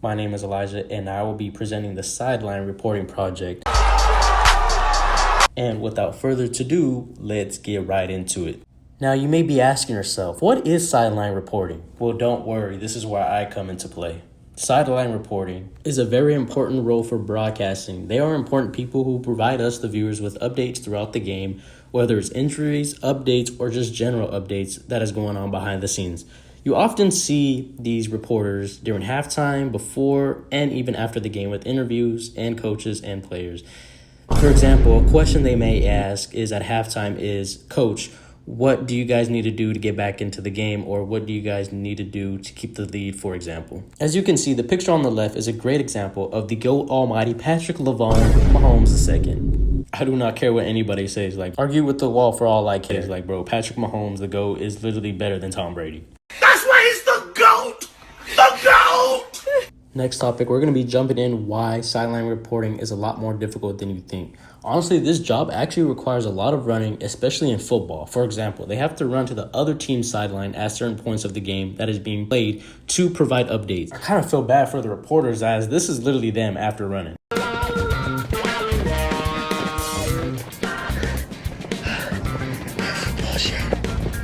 My name is Elijah, and I will be presenting the Sideline Reporting Project. And without further ado, let's get right into it. Now, you may be asking yourself, what is sideline reporting? Well, don't worry, this is where I come into play. Sideline reporting is a very important role for broadcasting. They are important people who provide us, the viewers, with updates throughout the game, whether it's injuries, updates, or just general updates that is going on behind the scenes. You often see these reporters during halftime, before, and even after the game with interviews and coaches and players. For example, a question they may ask is at halftime is, Coach, what do you guys need to do to get back into the game? Or what do you guys need to do to keep the lead, for example? As you can see, the picture on the left is a great example of the GOAT almighty Patrick Mahomes II. I do not care what anybody says. Like, argue with the wall for all I care. Like, bro, Patrick Mahomes, the GOAT, is literally better than Tom Brady. That's why he's the GOAT! The GOAT! Next topic, we're going to be jumping in why sideline reporting is a lot more difficult than you think. Honestly, this job actually requires a lot of running, especially in football. For example, they have to run to the other team's sideline at certain points of the game that is being played to provide updates. I kind of feel bad for the reporters, as this is literally them after running.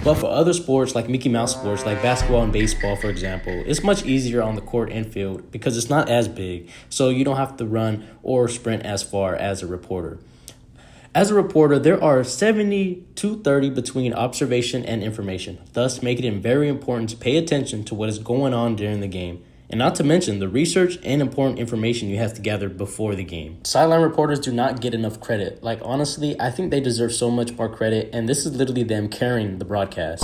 But for other sports like Mickey Mouse sports, like basketball and baseball, for example, it's much easier on the court and field because it's not as big, so you don't have to run or sprint as far as a reporter. As a reporter, there are 70 to 30 between observation and information, thus making it very important to pay attention to what is going on during the game. And not to mention the research and important information you have to gather before the game. Sideline reporters do not get enough credit. Like, honestly, I think they deserve so much more credit, and this is literally them carrying the broadcast.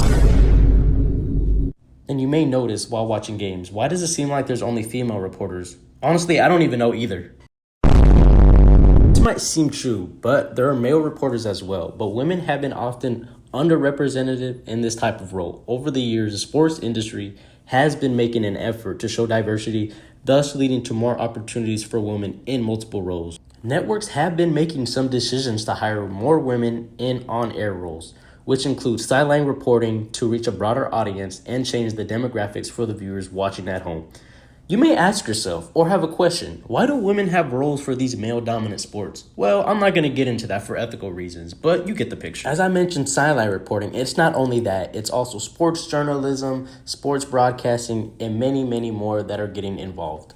And you may notice while watching games, why does it seem like there's only female reporters? Honestly, I don't even know either. This might seem true, but there are male reporters as well, but women have been often underrepresented in this type of role. Over the years, the sports industry has been making an effort to show diversity, thus leading to more opportunities for women in multiple roles. Networks have been making some decisions to hire more women in on-air roles, which includes sideline reporting to reach a broader audience and change the demographics for the viewers watching at home. You may ask yourself or have a question, why do women have roles for these male-dominant sports? Well, I'm not going to get into that for ethical reasons, but you get the picture. As I mentioned, sideline reporting, it's not only that, it's also sports journalism, sports broadcasting, and many, many more that are getting involved.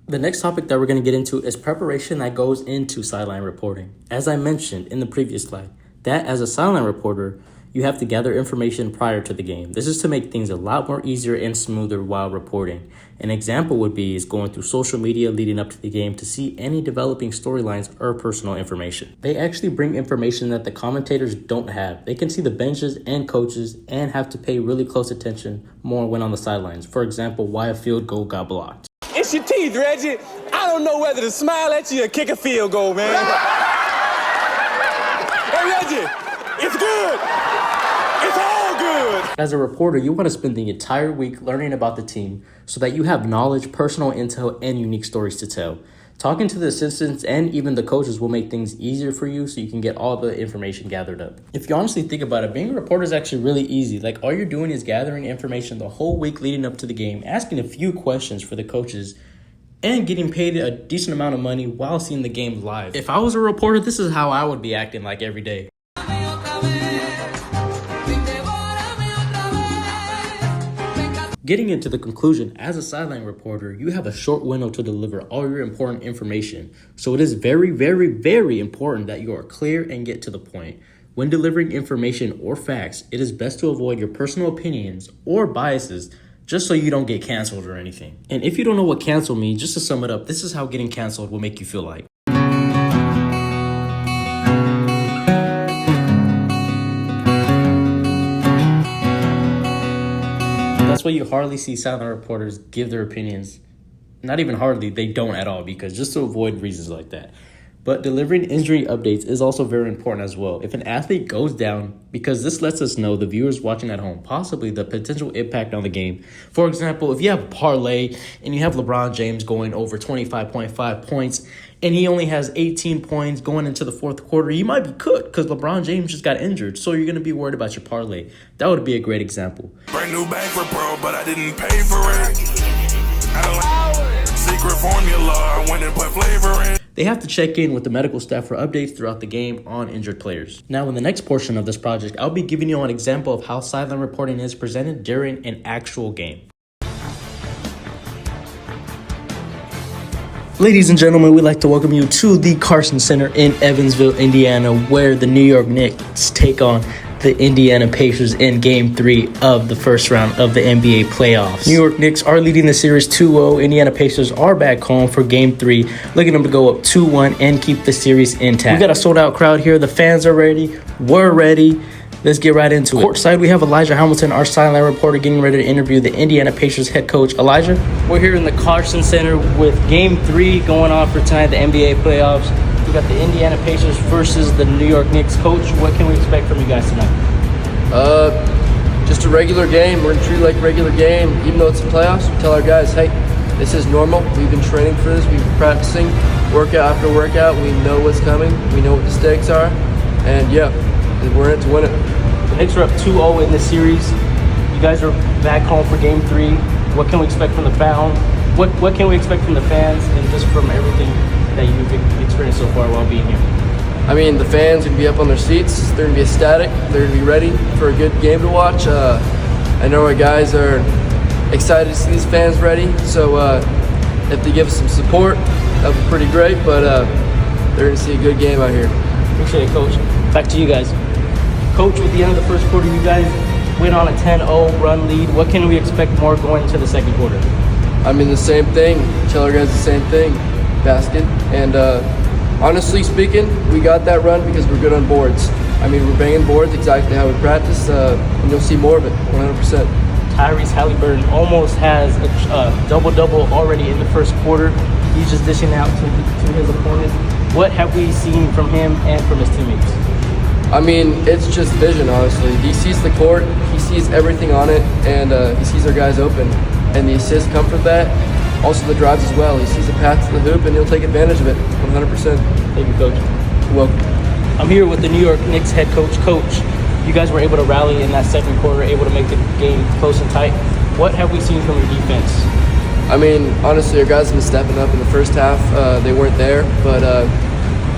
The next topic that we're going to get into is preparation that goes into sideline reporting. As I mentioned in the previous slide, that as a sideline reporter, you have to gather information prior to the game. This is to make things a lot more easier and smoother while reporting. An example would be is going through social media leading up to the game to see any developing storylines or personal information. They actually bring information that the commentators don't have. They can see the benches and coaches and have to pay really close attention more when on the sidelines. For example, why a field goal got blocked. It's your teeth, Reggie. I don't know whether to smile at you or kick a field goal, man. Hey, Reggie, it's good. It's all good. As a reporter, you want to spend the entire week learning about the team so that you have knowledge, personal intel, and unique stories to tell. Talking to the assistants and even the coaches will make things easier for you so you can get all the information gathered up. If you honestly think about it, being a reporter is actually really easy. Like, all you're doing is gathering information the whole week leading up to the game, asking a few questions for the coaches, and getting paid a decent amount of money while seeing the game live. If I was a reporter, this is how I would be acting like every day. Getting into the conclusion, as a sideline reporter, you have a short window to deliver all your important information. So it is very, very, very important that you are clear and get to the point. When delivering information or facts, it is best to avoid your personal opinions or biases just so you don't get canceled or anything. And if you don't know what cancel means, just to sum it up, this is how getting canceled will make you feel like. That's why you hardly see sideline reporters give their opinions. Not even hardly, they don't at all, because just to avoid reasons like that. But delivering injury updates is also very important as well. If an athlete goes down, because this lets us know, the viewers watching at home, possibly the potential impact on the game. For example, if you have a parlay and you have LeBron James going over 25.5 points and he only has 18 points going into the fourth quarter, you might be cooked because LeBron James just got injured. So you're going to be worried about your parlay. That would be a great example. Brand new bag for Pro, but I didn't pay for it. I don't like secret and put flavor in. They have to check in with the medical staff for updates throughout the game on injured players. Now, in the next portion of this project, I'll be giving you an example of how sideline reporting is presented during an actual game. Ladies and gentlemen, we'd like to welcome you to the Carson Center in Evansville, Indiana, where the New York Knicks take on the Indiana Pacers in Game 3 of the first round of the NBA playoffs. New York Knicks are leading the series 2-0. Indiana Pacers are back home for Game 3, looking them to go up 2-1 and keep the series intact. We got a sold-out crowd here. The fans are ready. We're ready. Let's get right into it. Courtside, we have Elijah Hamilton, our sideline reporter, getting ready to interview the Indiana Pacers head coach. Elijah? We're here in the Carson Center with Game 3 going on for tonight, the NBA playoffs. We got the Indiana Pacers versus the New York Knicks. Coach, what can we expect from you guys tonight? Just a regular game. We're going to treat it like a regular game. Even though it's the playoffs, we tell our guys, hey, this is normal. We've been training for this. We've been practicing workout after workout. We know what's coming. We know what the stakes are. And, yeah, we're in it to win it. The Knicks are up 2-0 in this series. You guys are back home for Game 3. What can we expect from the fans? What can we expect from the fans and just from everything that you've experienced so far while being here? I mean, the fans are going to be up on their seats. They're going to be ecstatic. They're going to be ready for a good game to watch. I know our guys are excited to see these fans ready. So if they give us some support, that would be pretty great. But they're going to see a good game out here. Appreciate it, Coach. Back to you guys. Coach, with the end of the first quarter, you guys went on a 10-0 run lead. What can we expect more going into the second quarter? I mean, the same thing. Tell our guys the same thing. Basket. And honestly speaking, we got that run because we're good on boards. I mean, we're banging boards exactly how we practice, and you'll see more of it, 100%. Tyrese Halliburton almost has a double-double already in the first quarter. He's just dishing out to his opponents. What have we seen from him and from his teammates? I mean, it's just vision, honestly. He sees the court, he sees everything on it, and he sees our guys open. And the assists come from that. Also the drives as well. He sees a path to the hoop, and he'll take advantage of it, 100%. Thank you, Coach. You're welcome. I'm here with the New York Knicks head coach. Coach, you guys were able to rally in that second quarter, able to make the game close and tight. What have we seen from your defense? I mean, honestly, our guys have been stepping up in the first half. They weren't there, but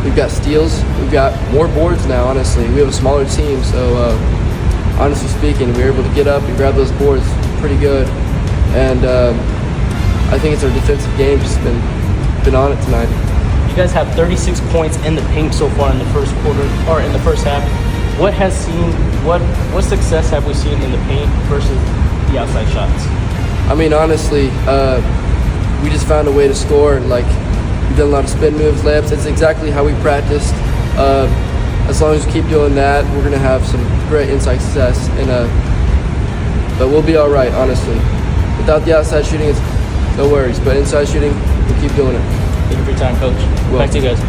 we've got steals. We've got more boards now, honestly. We have a smaller team, so honestly speaking, we were able to get up and grab those boards pretty good. And I think it's our defensive game just been on it tonight. You guys have 36 points in the paint so far in the first quarter, or in the first half. What success have we seen in the paint versus the outside shots? I mean, honestly, we just found a way to score. Like, we've done a lot of spin moves, layups. It's exactly how we practiced. As long as we keep doing that, we're going to have some great inside success. But we'll be all right, honestly. Without the outside shooting, it's no worries. But inside shooting, we'll keep doing it. Thank you for your time, Coach. Back to you guys.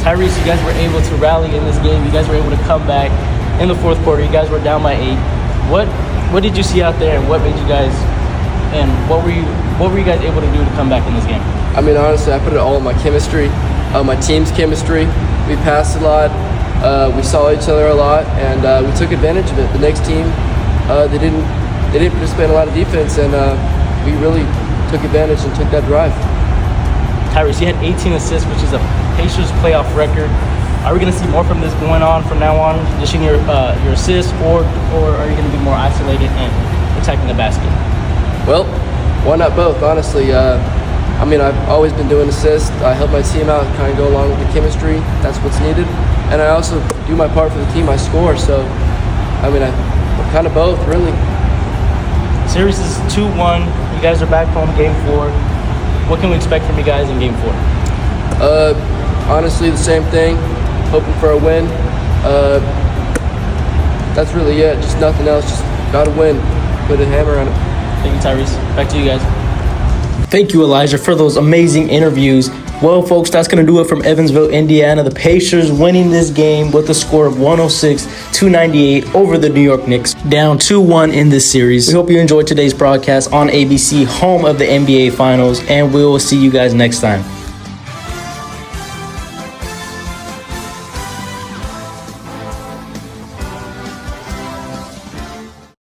Tyrese, you guys were able to rally in this game. You guys were able to come back in the fourth quarter. You guys were down by 8. What did you see out there, and what made you guys, and what were you guys able to do to come back in this game? I mean, honestly, I put it all in my chemistry, my team's chemistry. We passed a lot. We saw each other a lot, and we took advantage of it. The next team, they didn't participate in a lot of defense, and we really took advantage and took that drive. Tyrese, you had 18 assists, which is a Pacers playoff record. Are we going to see more from this going on from now on, dishing your assists, or are you going to be more isolated and attacking the basket? Well, why not both, honestly? I mean, I've always been doing assists. I help my team out, kind of go along with the chemistry. That's what's needed. And I also do my part for the team. I score. So, I mean, I'm kind of both, really. Series is 2-1. You guys are back home, Game 4. What can we expect from you guys in Game 4? Honestly, the same thing. Hoping for a win. That's really it. Just nothing else. Just got to win. Put a hammer on it. Thank you, Tyrese. Back to you guys. Thank you, Elijah, for those amazing interviews. Well, folks, that's going to do it from Evansville, Indiana. The Pacers winning this game with a score of 106-98 over the New York Knicks, down 2-1 in this series. We hope you enjoyed today's broadcast on ABC, home of the NBA Finals, and we will see you guys next time.